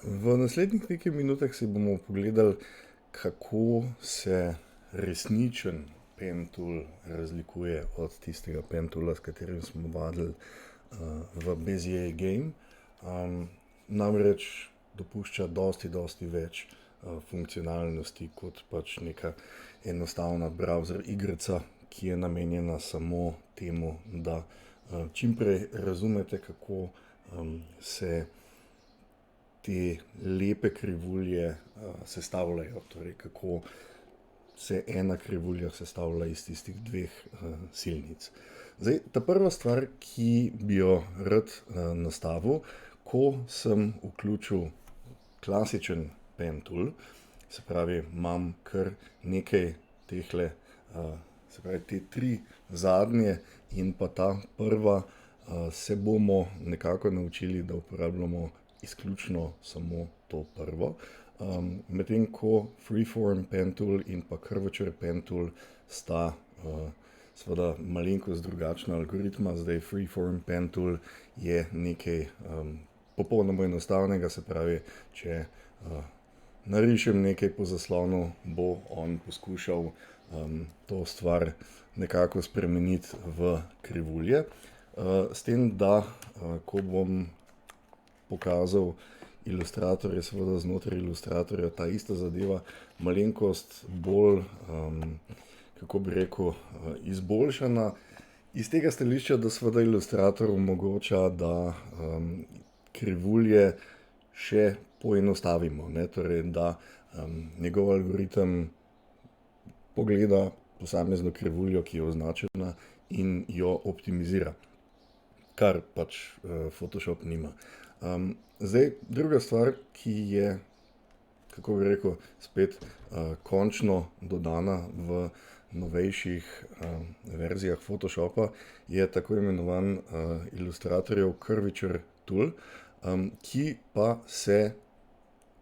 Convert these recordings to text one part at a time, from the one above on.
V naslednjih nekaj minutah si bomo pogledali, kako se resničen pen tool razlikuje od tistega pen toola, s katerim smo vadili v Bezier Game. Namreč dopušča dosti več funkcionalnosti kot pač neka enostavna browser igrica, ki je namenjena samo temu, da čim prej razumete, kako se te lepe krivulje sestavljajo, torej kako se ena krivulja sestavlja iz tistih dveh silnic. Zdaj, ta prva stvar, ki bi jo rad nastavil, ko sem vključil klasičen pen tool, se pravi, imam kar nekaj tehle, se pravi, te tri zadnje in pa ta prva, se bomo nekako naučili, da uporabljamo izključno samo to prvo. Medtem ko Freeform pen tool in pa Curvature pen tool sta seveda malenkost drugačna algoritma. Zdaj Freeform pen tool je nekaj popolnoma enostavnega, se pravi, če narišem nekaj po zaslonu, bo on poskušal to stvar nekako spremeniti v krivulje. S tem, da ko bom pokazal ilustrator, je seveda znotraj ilustratorja ta ista zadeva malenkost bolj, kako bi rekel, izboljšana. Iz tega stališča, da seveda ilustrator omogoča, da krivulje še poenostavimo, ne, torej da njegov algoritem pogleda posamezno krivuljo, ki je označena, in jo optimizira, kar pač Photoshop nima. Zdaj, druga stvar, ki je, kako bi rekel, spet končno dodana v novejših verzijah Photoshopa, je tako imenovan ilustratorjev Curvature tool, ki pa se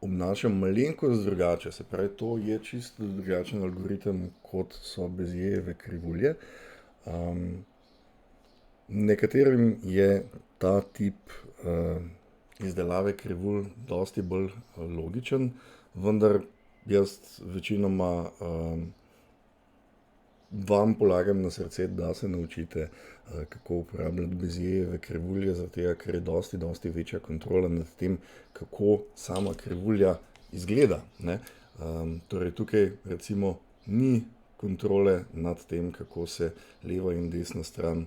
obnaša malenkost drugače. Se pravi, to je čisto drugačen algoritem, kot so Bezierjeve krivulje. Nekaterim je ta tip izdelave krivulj dosti bolj logičen, vendar jaz večinoma vam polagam na srce, da se naučite, kako uporabljati Bezierjeve krivulje, zaradi tega, ker je dosti večja kontrola nad tem, kako sama krivulja izgleda, ne. Torej tukaj recimo ni kontrole nad tem, kako se leva in desna stran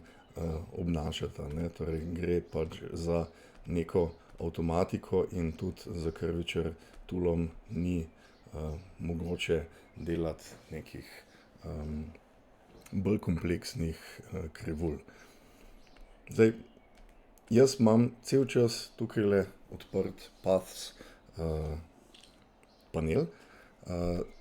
obnašata, ne. Torej gre pač za neko avtomatiko in tudi z Curvature toolom ni mogoče delati nekih bolj kompleksnih krivulj. Zdaj, jaz imam cel čas tukajle odprt Paths panel,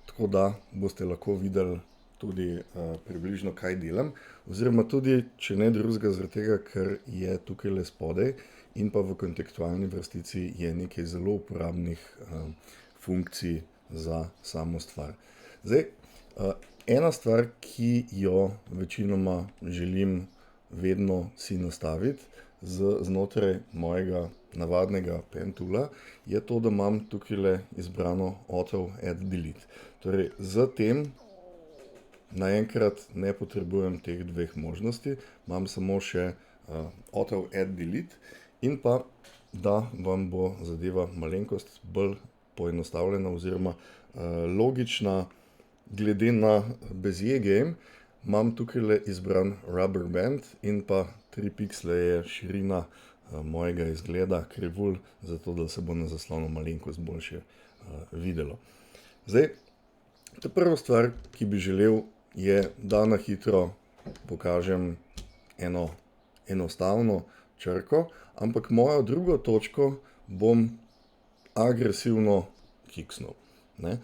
tako da boste lahko videli tudi približno, kaj delam, oziroma tudi, če ne drugega, zaradi tega, ker je tukajle spodaj in pa v kontekstualni vrstici je nekaj zelo uporabnih funkcij za samo stvar. Zdaj, ena stvar, ki jo večinoma želim vedno si nastaviti znotraj mojega navadnega pen toola, je to, da imam tukajle izbrano Auto Add Delete. Torej, z tem naenkrat ne potrebujem teh dveh možnosti, imam samo še Auto Add Delete in pa, da vam bo zadeva malenkost bolj poenostavljena oziroma logična. Glede na Bezier Game imam tukajle izbran Rubber Band in pa 3 piksle je širina mojega izgleda krivulj, zato da se bo na zaslonu malenkost boljše videlo. Zdaj, ta prva stvar, ki bi želel, je, da na hitro pokažem eno enostavno črko, ampak mojo drugo točko bom agresivno kiksnil, ne.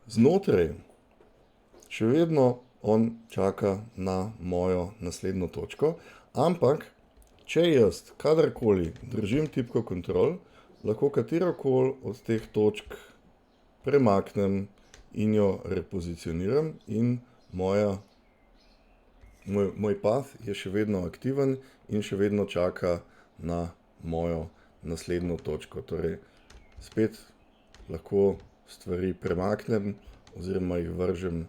Znotraj še vedno on čaka na mojo naslednjo točko, ampak če jaz kadarkoli držim tipko Control, lahko katerokoli od teh točk premaknem in jo repozicioniram in moj path je še vedno aktiven in še vedno čaka na mojo naslednjo točko. Torej, spet lahko stvari premaknem oziroma jih vržem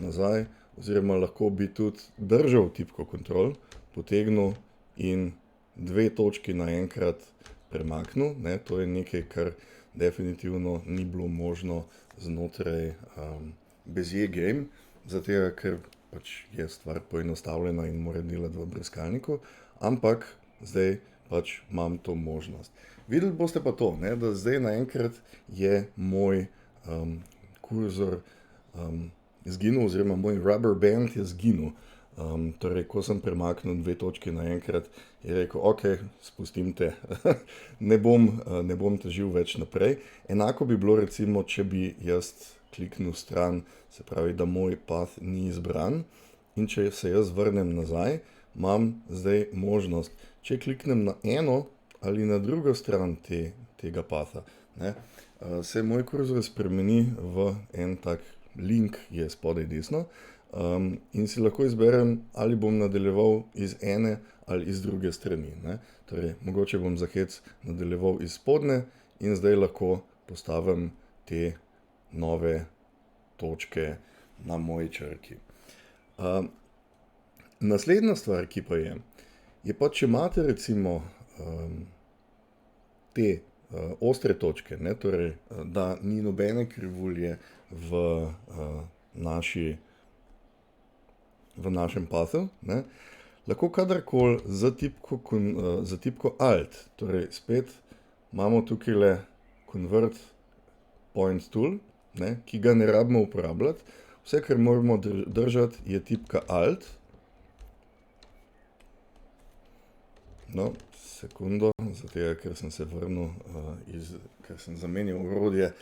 nazaj, oziroma lahko bi tudi držal tipko Ctrl, potegnil in 2 točki naenkrat premaknil. To je nekaj, kar definitivno ni bilo možno znotraj Bezier Game, zato ker pač je stvar poenostavljena in mora delati v brskalniku, ampak zdaj pač imam to možnost. Videli boste pa to, da zdaj naenkrat je moj kurzor izginil, oziroma moj rubber band je izginil. Torej, ko sem premaknil 2 točki naenkrat, je rekel, ok, spustim te, ne bom težil več naprej. Enako bi bilo recimo, če bi jaz kliknil stran, se pravi, da moj path ni izbran, in če se jaz vrnem nazaj, imam zdaj možnost, če kliknem na eno ali na drugo stran tega patha, se moj kurzor spremeni v en tak link, je spodaj desno, in si lahko izberem, ali bom nadaljeval iz ene ali iz druge strani. Torej, mogoče bom za hec nadaljeval iz spodnje in zdaj lahko postavim te nove točke na moji črki. Naslednja stvar, ki pa je pa, če imate recimo te ostre točke, torej, da ni nobene krivulje v našem pathu, lahko kadarkoli za tipko Alt, torej spet imamo tukajle Convert Point Tool, ki ga ne rabimo uporabljati. Vse, kar moramo držati, je tipka Alt. No, sekundo, zato ker sem se vrnil, ker sem zamenjal orodje,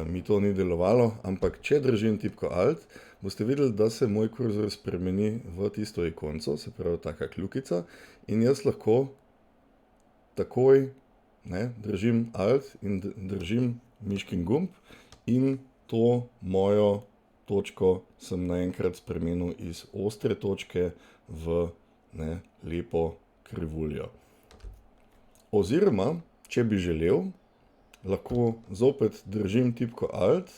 mi to ni delovalo, ampak če držim tipko Alt, boste videli, da se moj kurzor spremeni v tisto ikonco, se pravi taka kljukica, in jaz lahko takoj držim Alt in držim miškin gumb in to mojo točko sem naenkrat spremenil iz ostre točke v lepo krivuljo. Oziroma, če bi želel, lahko zopet držim tipko Alt,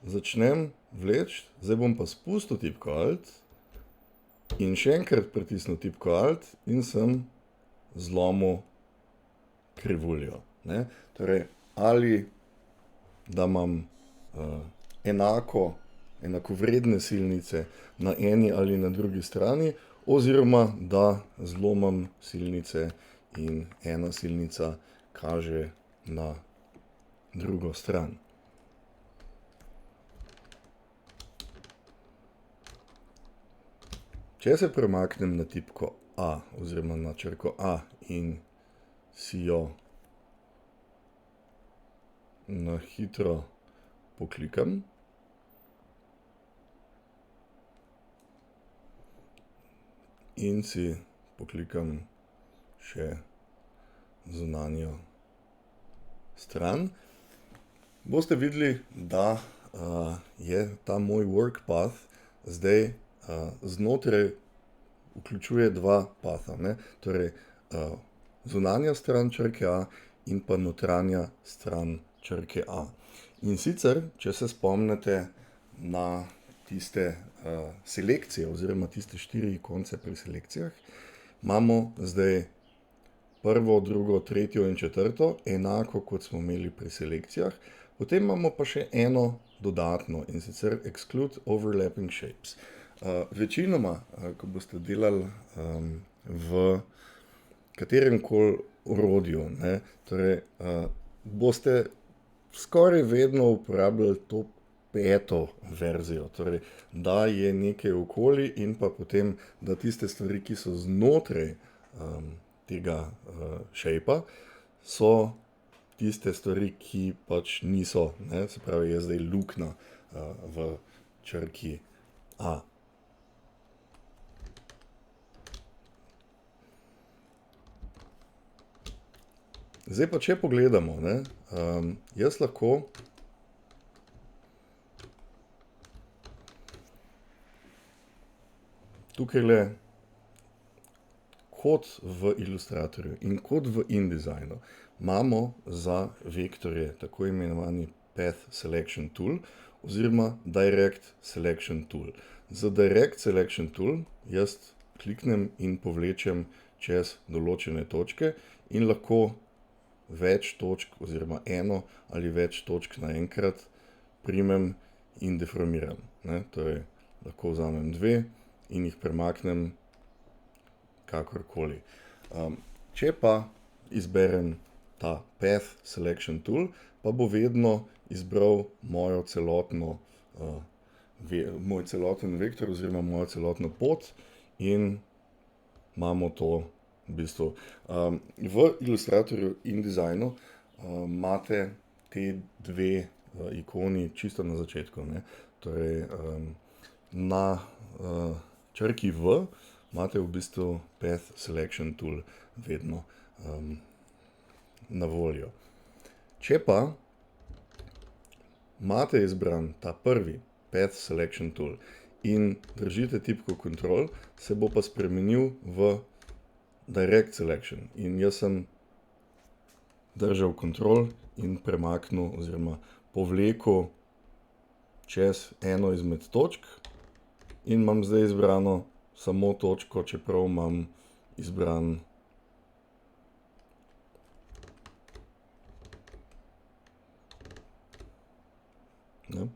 začnem vleči, zdaj bom pa spustil tipko Alt in še enkrat pritisnil tipko Alt in sem zlomil krivuljo. Torej, ali da imam enakovredne silnice na eni ali na drugi strani, oziroma da zlomim silnice in ena silnica kaže na drugo stran. Če se premaknem na tipko A, oziroma na črko A in si jo na hitro poklikam, in si poklikam še zunanjo stran, boste videli, da je ta moj work path zdaj znotraj vključuje 2 patha, torej zunanja stran črke A in pa notranja stran črke A. In sicer, če se spomnite na tiste selekcije oziroma tiste 4 ikonce pri selekcijah, imamo zdaj prvo, drugo, tretjo in četrto, enako kot smo imeli pri selekcijah. Potem imamo pa še eno dodatno, in sicer Exclude Overlapping Shapes. Večinoma, ko boste delali v kateremkoli orodju, torej boste skoraj vedno uporabljali to 5. verzijo, torej da je nekaj okoli in pa potem, da tiste stvari, ki so znotraj tega shapea, so tiste stvari, ki pač niso, se pravi, je zdaj luknja v črki A. Zdaj pa, če pogledamo, jaz lahko tukajle kot v Illustratorju in kot v InDesignu imamo za vektorje tako imenovani Path Selection Tool oziroma Direct Selection Tool. Za Direct Selection Tool jaz kliknem in povlečem čez določene točke in lahko več točk oziroma eno ali več točk naenkrat primem in deformiram. Torej, lahko vzamem dve in jih premaknem kakorkoli. Če pa izberem ta Path Selection Tool, pa bo vedno izbral moj celoten vektor oziroma mojo celotno pot in imamo to v bistvu. V Illustratorju in InDesignu imate te dve ikoni čisto na začetku, ne. Torej, na črki V imate v bistvu Path Selection Tool vedno na voljo. Če pa imate izbran ta prvi Path Selection Tool in držite tipko Control, se bo pa spremenil v Direct Selection. In jaz sem držal Control in premaknil oziroma povlekel čez eno izmed točk in imam zdaj izbrano samo točko, čeprav imam izbran ne.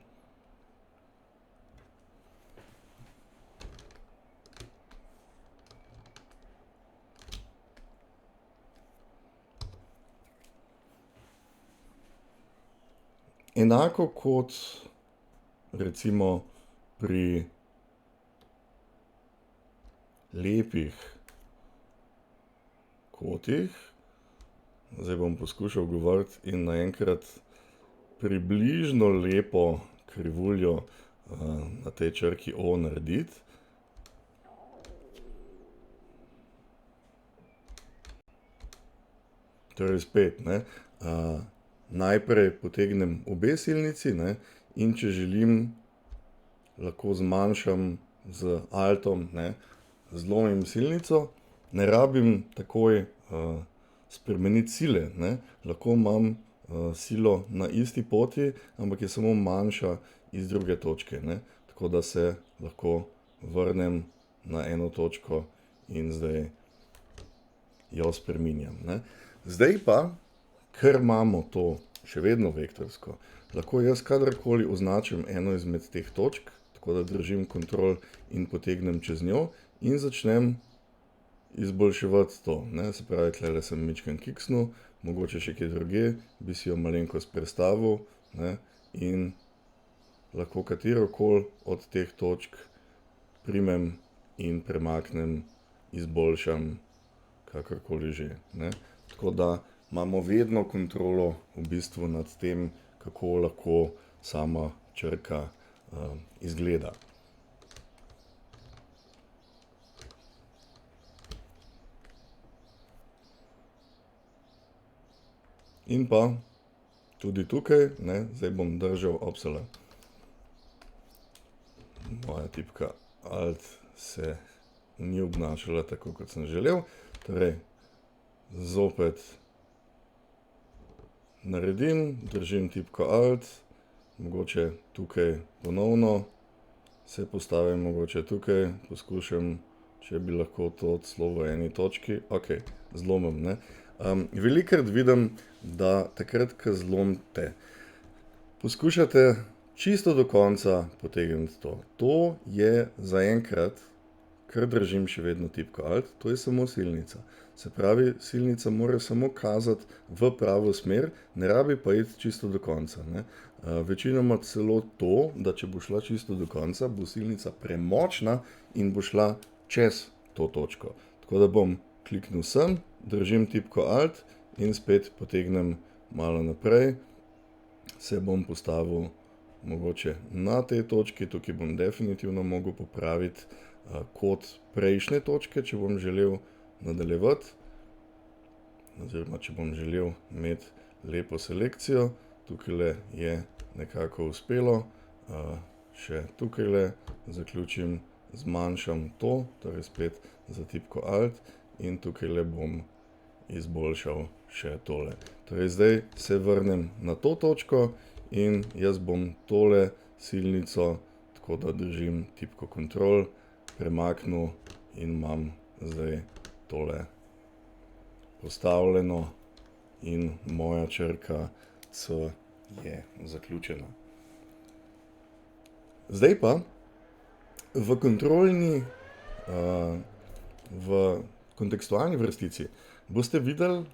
Enako kot recimo pri lepih kotih, zdaj bom poskušal govoriti in naenkrat približno lepo krivuljo na tej črki O narediti. Torej spet, ne, najprej potegnem obe silnici, ne, in če želim, lahko zmanjšam z Altom, ne, zlomim silnico, ne rabim takoj spremeniti sile, ne. Lahko imam silo na isti poti, ampak je samo manjša iz druge točke, ne. Tako da se lahko vrnem na eno točko in zdaj jo spreminjam, ne. Zdaj pa, ker imamo to še vedno vektorsko, lahko jaz kadarkoli označim eno izmed teh točk, tako da držim Control in potegnem čez njo in začnem izboljševati to, ne. Se pravi, tulele sem majčkeno kiksnil, mogoče še kje drugje, bi si jo malenkost prestavil, ne, in lahko katerokoli od teh točk primem in premaknem, izboljšam, kakorkoli že, ne. Tako da imamo vedno kontrolo v bistvu nad tem, kako lahko sama črka izgleda. In pa tudi tukaj, ne, zdaj bom držal, moja tipka Alt se ni obnašala tako, kot sem želel. Torej, zopet naredim, držim tipko Alt, mogoče tukaj ponovno se postavim, mogoče tukaj, poskušam, če bi lahko to celo v eni točki, okej, zlomim, ne. Velikokrat vidim, da takrat, ko zlomite, poskušate čisto do konca potegniti to. To je zaenkrat, ker držim še vedno tipko Alt, to je samo silnica. Se pravi, silnica mora samo kazati v pravo smer, ne rabi pa iti čisto do konca, ne. Večinoma celo to, da če bo šla čisto do konca, bo silnica premočna in bo šla čez to točko. Tako da bom kliknil sem, držim tipko Alt in spet potegnem malo naprej, se bom postavil mogoče na tej točki, tukaj bom definitivno mogel popraviti kot prejšnje točke, če bom želel nadaljevati, oziroma če bom želel imeti lepo selekcijo. Tukajle je nekako uspelo, še tukajle zaključim, zmanjšam to, torej spet za tipko Alt in tukaj bom izboljšal še tole. Torej zdaj se vrnem na to točko in jaz bom tole silnico, tako da držim tipko Ctrl, premaknil in imam zdaj tole postavljeno in moja črka C je zaključena. Zdaj pa v kontrolni, v kontekstualni vrstici boste videli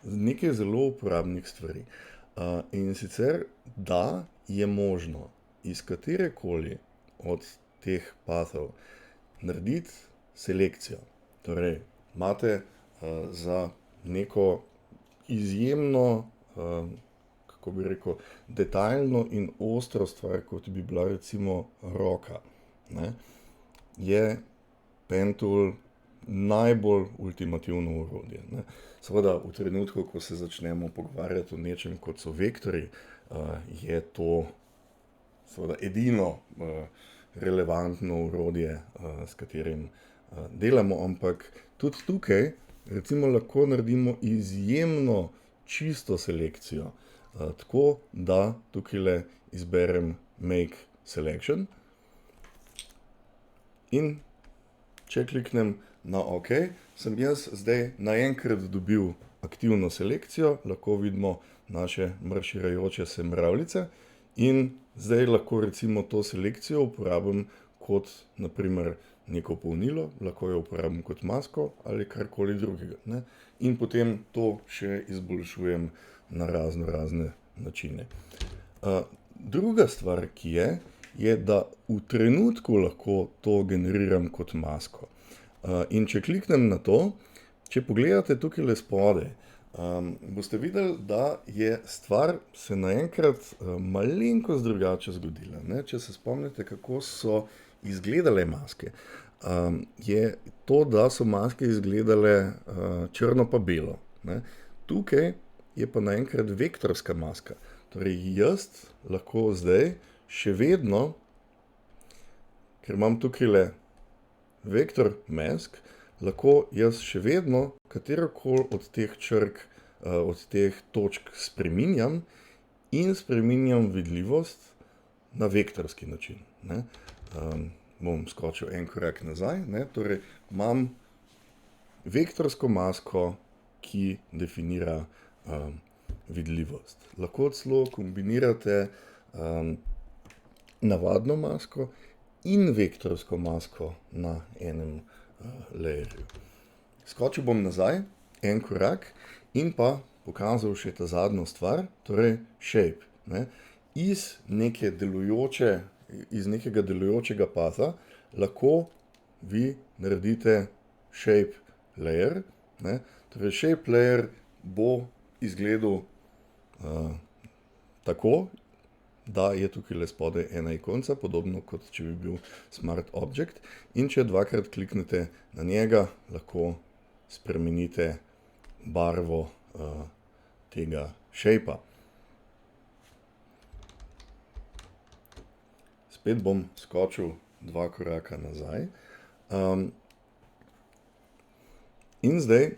nekaj zelo uporabnih stvari. In sicer, da je možno iz katerekoli od teh pathov narediti selekcijo. Torej, imate za neko izjemno, kako bi rekel, detaljno in ostro stvar, kot bi bila recimo roka, ne, je pentool najbolj ultimativno orodje, ne. Seveda v trenutku, ko se začnemo pogovarjati o nečem, kot so vektorji, je to seveda edino relevantno orodje, s katerim delamo, ampak tudi tukaj recimo lahko naredimo izjemno čisto selekcijo, tako da tukajle izberem Make Selection in če kliknem na OK, sem jaz zdaj naenkrat dobil aktivno selekcijo, lahko vidimo naše marširajoče se mravljice in zdaj lahko recimo to selekcijo uporabim kot na primer neko polnilo, lahko jo uporabim kot masko ali karkoli drugega, ne. In potem to še izboljšujem na razne načine. Druga stvar, ki je, da v trenutku lahko to generiram kot masko. In če kliknem na to, če pogledate tukajle spodaj, boste videli, da je stvar se naenkrat malenkost drugače zgodila, ne. Če se spomnite, kako so izgledale maske, je to, da so maske izgledale črno pa belo, ne. Tukaj je pa naenkrat vektorska maska. Torej jaz lahko zdaj še vedno, ker imam tukajle vektor mask, lahko jaz še vedno katerokoli od teh črk, od teh točk spreminjam in spreminjam vidljivost na vektorski način, ne. Bom skočil en korak nazaj, ne, torej imam vektorsko masko, ki definira vidljivost. Lahko celo kombinirate navadno masko in vektorsko masko na enem layerju. Skočil bom nazaj en korak in pa pokazal še ta zadnjo stvar, torej shape, ne. Iz nekega delujočega patha lahko vi naredite shape layer, ne. Torej shape layer bo izgledal tako, da je tukajle spodaj ena ikonca, podobno kot če bi bil Smart Object, in če dvakrat kliknete na njega, lahko spremenite barvo tega shapea. Spet bom skočil 2 koraka nazaj. In zdaj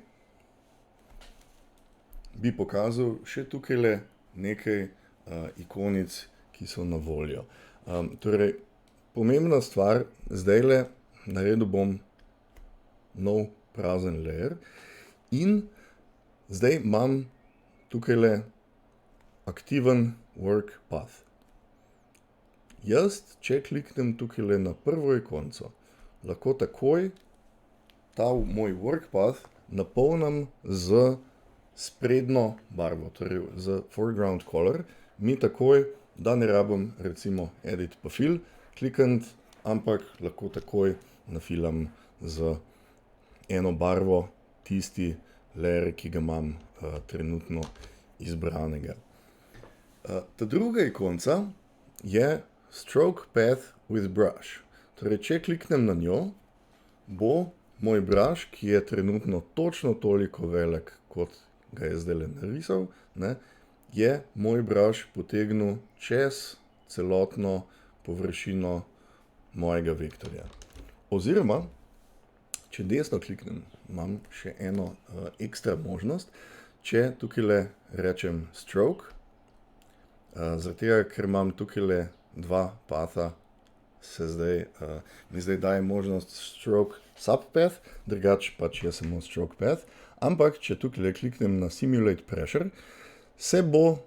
bi pokazal še tukajle nekaj ikonic, ki so na voljo. Torej, pomembna stvar, zdajle naredil bom nov prazen layer in zdaj imam tukajle aktiven work path. Jaz, če kliknem tukajle na prvo ikonco, lahko takoj ta moj work path napolnim z sprednjo barvo, torej z foreground color, mi takoj, da ne rabim recimo edit pa fill klikniti, ampak lahko takoj nafilam z eno barvo tisti layer, ki ga imam trenutno izbranega. Ta druga ikonca je Stroke Path with Brush. Torej, če kliknem na njo, bo moj brush, ki je trenutno točno toliko velik, kot ga je zdajle narisal, ne, je moj brush potegnil čez celotno površino mojega vektorja. Oziroma, če desno kliknem imam še eno ekstra možnost. Če tukaj rečem stroke, zaradi tega, ker imam tukaj dva patha, mi zdaj daje možnost stroke subpath, drugače pač je samo stroke path. Ampak, če tukaj kliknem na simulate pressure, se bo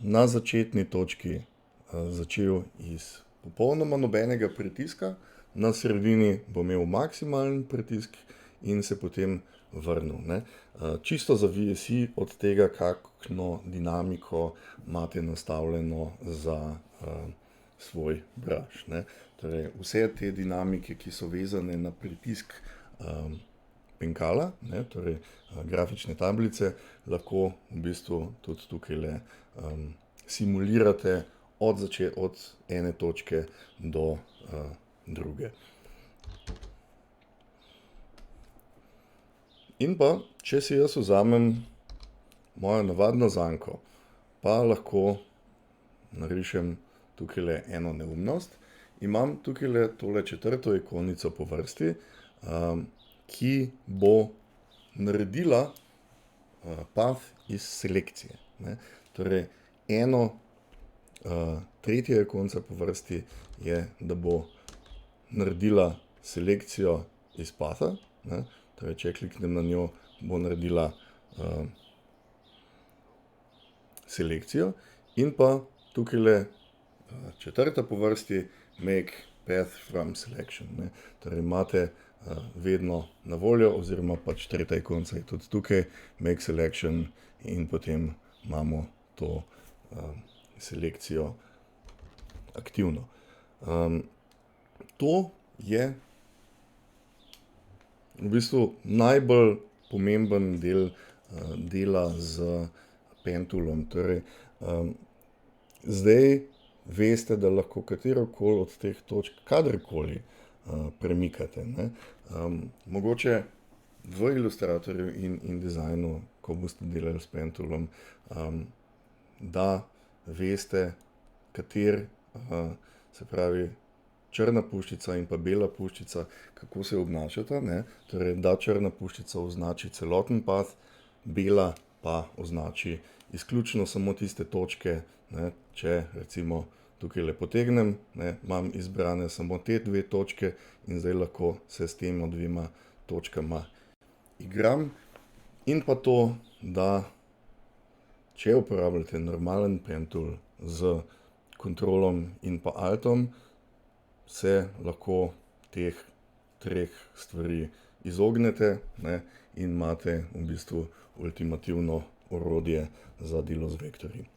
na začetni točki začel iz popolnoma nobenega pritiska, na sredini bo imel maksimalen pritisk in se potem vrnil, ne. Čisto zavisi od tega, kakšno dinamiko imate nastavljeno za svoj brush, ne. Torej, vse te dinamike, ki so vezane na pritisk penkala, ne, torej grafične tablice, lahko v bistvu tudi tukajle simulirate od ene točke do druge. In pa, če si jaz vzamem mojo navadno zanko, pa lahko narišem tukajle eno neumnost. Imam tukajle tole četrto ikonico po vrsti, ki bo naredila path iz selekcije, ne. Torej, tretja ikonica po vrsti je, da bo naredila selekcijo iz patha, ne. Torej, če kliknem na njo, bo naredila selekcijo. In pa tukajle četrta po vrsti make path from selection, ne. Torej, imate vedno na voljo, oziroma pač tretja ikonica je tudi tukaj, make selection, in potem imamo to selekcijo aktivno. To je v bistvu najbolj pomemben del dela z pentoolom. Torej, zdaj veste, da lahko katerokoli od teh točk kadarkoli premikate, ne. Mogoče v Illustratorju in InDesignu, ko boste delali s pentoolom, da veste, se pravi, črna puščica in pa bela puščica, kako se obnašata, ne. Torej, da črna puščica označi celoten path, bela pa označi izključno samo tiste točke, ne. Če recimo tukajle potegnem, ne, imam izbrane samo te dve točke in zdaj lahko se s tema dvema točkama igram. In pa to, da če uporabljate normalen pentool z kontrolom in pa altom, se lahko teh treh stvari izognete, ne, in imate v bistvu ultimativno orodje za delo z vektorji.